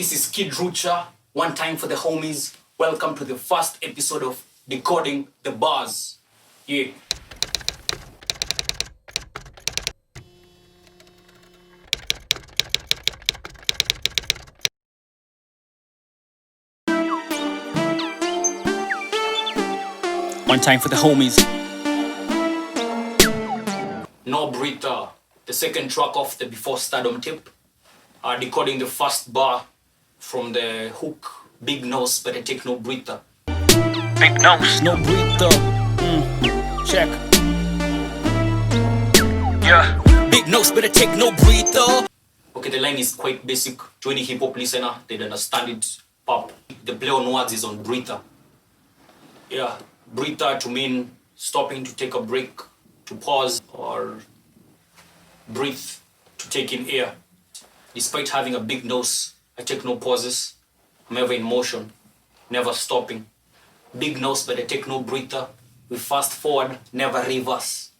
This is Kid Rucha, one time for the homies. Welcome to the first episode of Decoding the Bars. Yeah. One time for the homies. No Breather, the second track of the Before Stardom tape. Decoding the first bar from the hook. Big nose, better take no breather. Big nose. No breather. Check. Yeah. Big nose, better take no breather. Okay, the line is quite basic. To any hip hop listener, they'd understand it. Pop. The play on words is on breather. Yeah. Breather to mean stopping to take a break, to pause, or breathe to take in air. Despite having a big nose, I take no pauses. I'm ever in motion, never stopping. Big nose, but I take no breather. We fast forward, never reverse.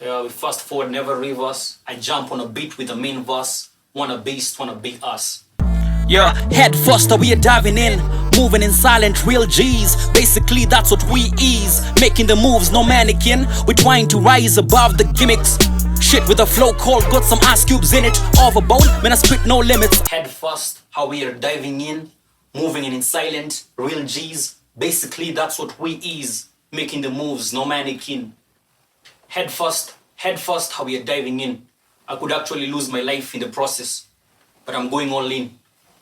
Yeah, we fast forward, never reverse. I jump on a beat with the main verse. Wanna beast, wanna beat us. Yeah, head first, we are diving in. Moving in silent, real G's. Basically, that's what we ease. Making the moves, no mannequin. We're trying to rise above the gimmicks. Shit with a flow called, got some ice cubes in it. Overboard, man, I spit no limits. Head first, how we are diving in. Moving in silent, real G's. Basically, that's what we ease. Making the moves, no mannequin. Head first, how we are diving in. I could actually lose my life in the process. But I'm going all in.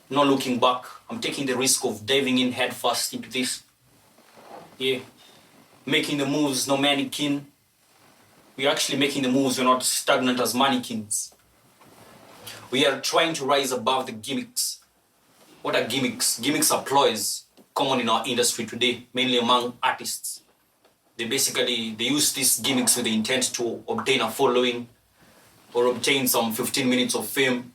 No looking back. I'm taking the risk of diving in head first into this. Yeah. Making the moves, no mannequin. We're actually making the moves, we're not stagnant as mannequins. We are trying to rise above the gimmicks. What are gimmicks? Gimmicks are ploys, common in our industry today, mainly among artists. They use these gimmicks with the intent to obtain a following or obtain some 15 minutes of fame.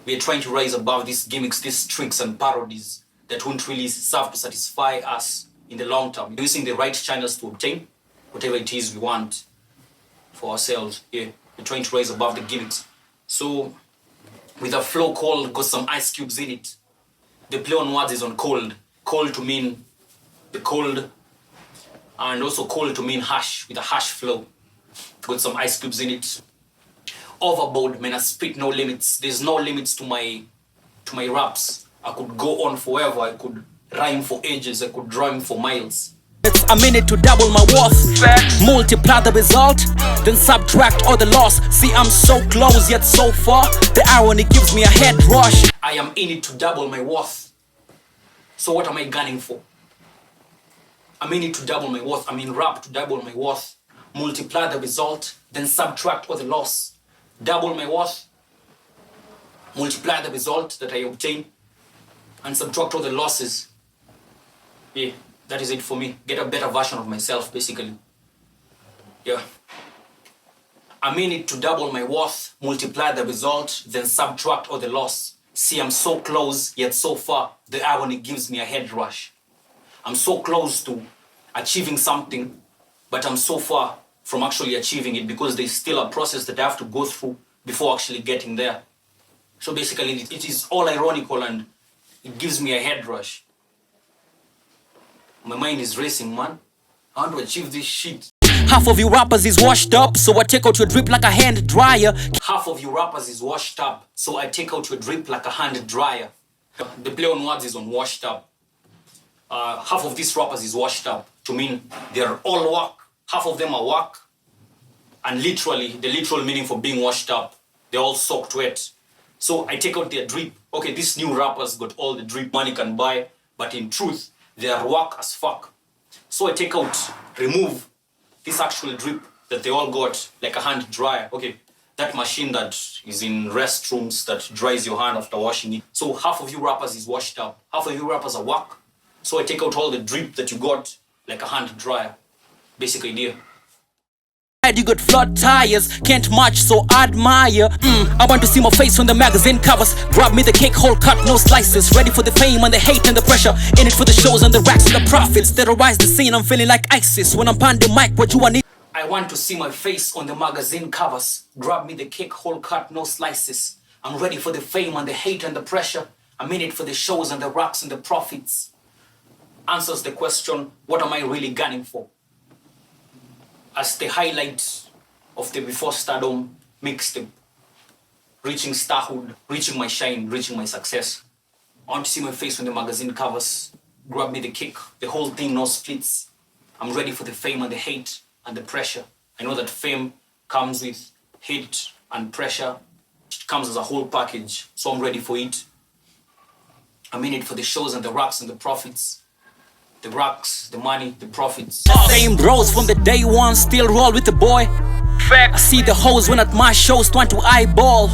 We are trying to rise above these gimmicks, these tricks and parodies that won't really serve to satisfy us in the long term. Using the right channels to obtain whatever it is we want for ourselves. Yeah, we're trying to rise above the gimmicks. So, with a flow called, got some ice cubes in it. The play on words is on cold. Cold to mean the cold, and also cold to mean harsh, with a harsh flow. Got some ice cubes in it. Overboard, man, I spit no limits. There's no limits to my raps. I could go on forever. I could rhyme for ages. I could rhyme for miles. It's a minute to double my worth. Multiply the result, then subtract all the loss. See, I'm so close yet so far. The irony gives me a head rush. I am in it to double my worth. So what am I gunning for? I'm in it to double my worth. I'm in rap to double my worth. Multiply the result, then subtract all the loss. Double my worth, multiply the result that I obtain, and subtract all the losses. Yeah, that is it for me. Get a better version of myself, basically. Yeah. I'm in it to double my worth, multiply the result, then subtract all the loss. See, I'm so close, yet so far. The irony gives me a head rush. I'm so close to achieving something, but I'm so far from actually achieving it because there's still a process that I have to go through before actually getting there. So basically, it is all ironical and it gives me a head rush. My mind is racing, man. I want to achieve this shit. Half of you rappers is washed up, so I take out your drip like a hand dryer. Half of you rappers is washed up, so I take out your drip like a hand dryer. The play on words is on washed up. Half of these rappers is washed up, to mean they're all work. Half of them are work, and literally, the literal meaning for being washed up, they're all soaked wet. So I take out their drip. Okay, these new rappers got all the drip money can buy, but in truth, they are work as fuck. So I remove this actual drip that they all got, like a hand dryer. Okay, that machine that is in restrooms that dries your hand after washing it. So half of you rappers is washed up. Half of you rappers are work. So I take out all the drip that you got, like a hand dryer. Basic idea. You got flat tires, can't match, so admire. I want to see my face on the magazine covers. Grab me the cake, whole cut, no slices. Ready for the fame and the hate and the pressure. In it for the shows and the racks and the profits. Terrorize the scene, I'm feeling like ISIS. When I'm panding mic, what you want? I want to see my face on the magazine covers. Grab me the cake, whole cut, no slices. I'm ready for the fame and the hate and the pressure. I'm in it for the shows and the racks and the profits. Answers the question, what am I really gunning for? As the highlight of the Before Stardom mixtape, reaching starhood, reaching my shine, reaching my success. I want to see my face on the magazine covers. Grab me the kick, the whole thing, no splits. I'm ready for the fame and the hate and the pressure. I know that fame comes with hate and pressure. It comes as a whole package, so I'm ready for it. I'm in it for the shows and the racks and the profits. The racks, the money, the profits. Same bros from the day one, still roll with the boy. I see the hoes when at my shows trying to eyeball.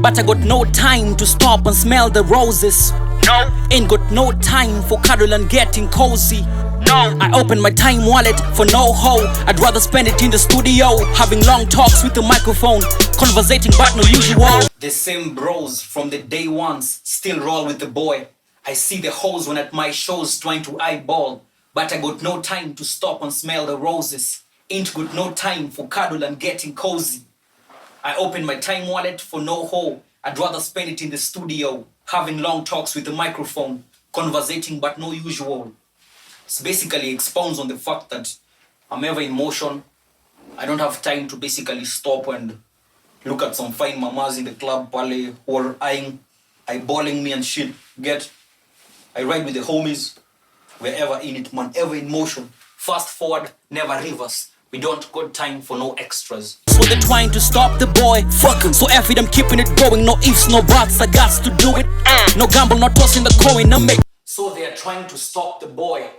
But I got no time to stop and smell the roses. No, Ain't got no time for cuddle and getting cozy. no, I open my time wallet for no hoe. I'd rather spend it in the studio, having long talks with the microphone, conversating but no usual. The same bros from the day ones still roll with the boy. I see the hoes when at my shows trying to eyeball. But I got no time to stop and smell the roses. Ain't got no time for cuddle and getting cozy. I open my time wallet for no hoe. I'd rather spend it in the studio, having long talks with the microphone, conversating but no usual. It basically expounds on the fact that I'm ever in motion. I don't have time to basically stop and look at some fine mamas in the club pale who are eyeballing me and shit. Get? I ride with the homies. We're ever in it, man, ever in motion. Fast forward, never reverse. We don't got time for no extras. So they're trying to stop the boy. Fuck 'em. So F it, I'm keeping it going. No ifs, no buts, I got to do it. No gamble, not tossing the coin. I'm making. So they are trying to stop the boy.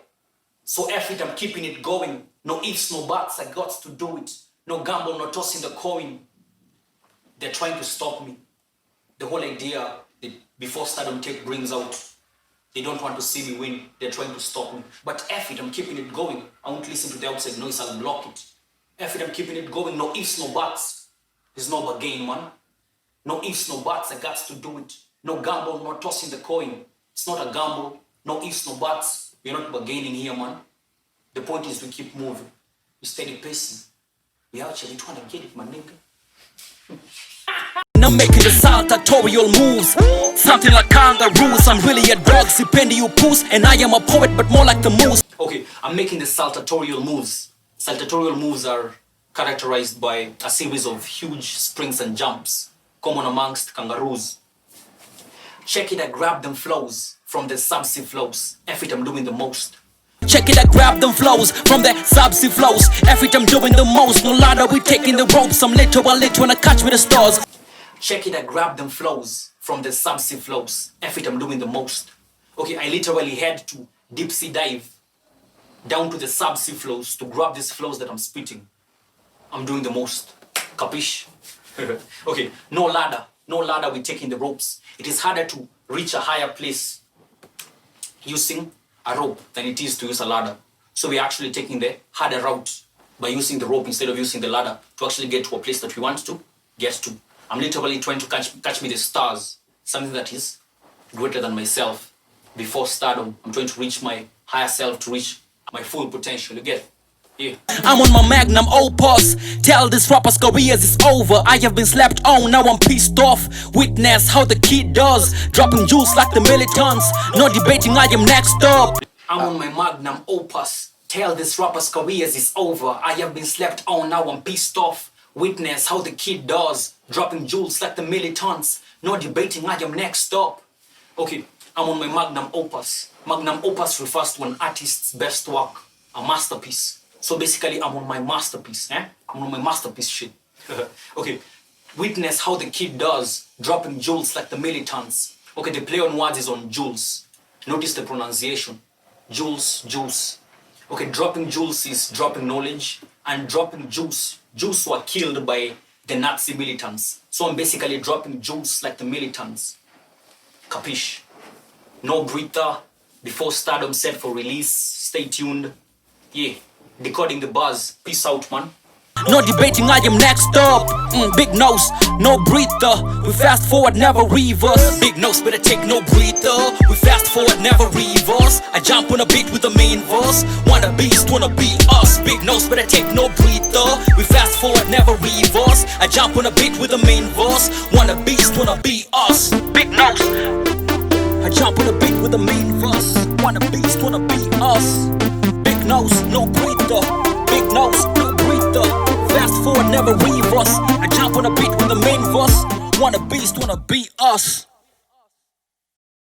So F it, I'm keeping it going. No ifs, no buts, I got to do it. No gamble, no tossing the coin. They're trying to stop me. The whole idea that Before Stardom Tech brings out, they don't want to see me win. They're trying to stop me. But F it, I'm keeping it going. I won't listen to the outside noise, I'll block it. F it, I'm keeping it going. No ifs, no buts. There's no bargain, man. No ifs, no buts, I got to do it. No gamble, no tossing the coin. It's not a gamble. No ifs, no buts. We're not bargaining here, man. The point is we keep moving. We steady pacing. We actually trying to get it, my nigga. I'm making the saltatorial moves, something like kangaroos. I'm really a dog, sipendi you poos, and I am a poet, but more like the moose. Okay, I'm making the saltatorial moves. Saltatorial moves are characterized by a series of huge springs and jumps, common amongst kangaroos. Check it, I grab them flows from the subsea flows. F it, I'm doing the most. Check it, I grab them flows from the subsea flows. Every time doing the most, no ladder, we taking the ropes. I'm literally trying to catch with the stars. Check it, I grab them flows from the subsea flows. F it, I'm doing the most. Okay, I literally had to deep sea dive down to the subsea flows to grab these flows that I'm spitting. I'm doing the most. Capish? Okay, no ladder, we're taking the ropes. It is harder to reach a higher place using a rope than it is to use a ladder. So we're actually taking the harder route by using the rope instead of using the ladder to actually get to a place that we want to get to. I'm literally trying to catch me the stars, something that is greater than myself. Before stardom, I'm trying to reach my higher self, to reach my full potential. You get? Yeah. I'm on my magnum opus. Tell this rapper's careers is over. I have been slept on, now I'm pissed off. Witness how the kid does, dropping juice like the militants. No debating, I am next up. I'm on my magnum opus. Tell this rapper's careers is over. I have been slept on, now I'm pissed off. Witness how the kid does, dropping jewels like the militants. No debating, I am next up. Okay, I'm on my magnum opus. Magnum opus refers to an artist's best work, a masterpiece. So basically, I'm on my masterpiece, I'm on my masterpiece shit. Okay, witness how the kid does, dropping jewels like the militants. Okay, the play on words is on jewels. Notice the pronunciation. Jewels, juice. Okay, dropping jewels is dropping knowledge, and dropping Jews. Jews were killed by the Nazi militants. So I'm basically dropping Jews like the militants. Capish? No breather. Before stardom set for release. Stay tuned. Yeah. Decoding the buzz. Peace out, man. No debating, I am next up. Big nose, no breather. We fast forward, never reverse. Big nose, better take no breather. We fast forward, never reverse. I jump on a beat with the main verse. Wanna beast, wanna be us. Big nose, better take no breather. We fast forward, never reverse. I jump on a beat with the main verse. Wanna beast, wanna be us. big nose. I jump on a beat with the main verse. Wanna beast, wanna be us. Big nose, no breather. Big nose, no breather. Fast forward, never reverse. I jump on a beat with the main verse. Wanna beast, wanna be us.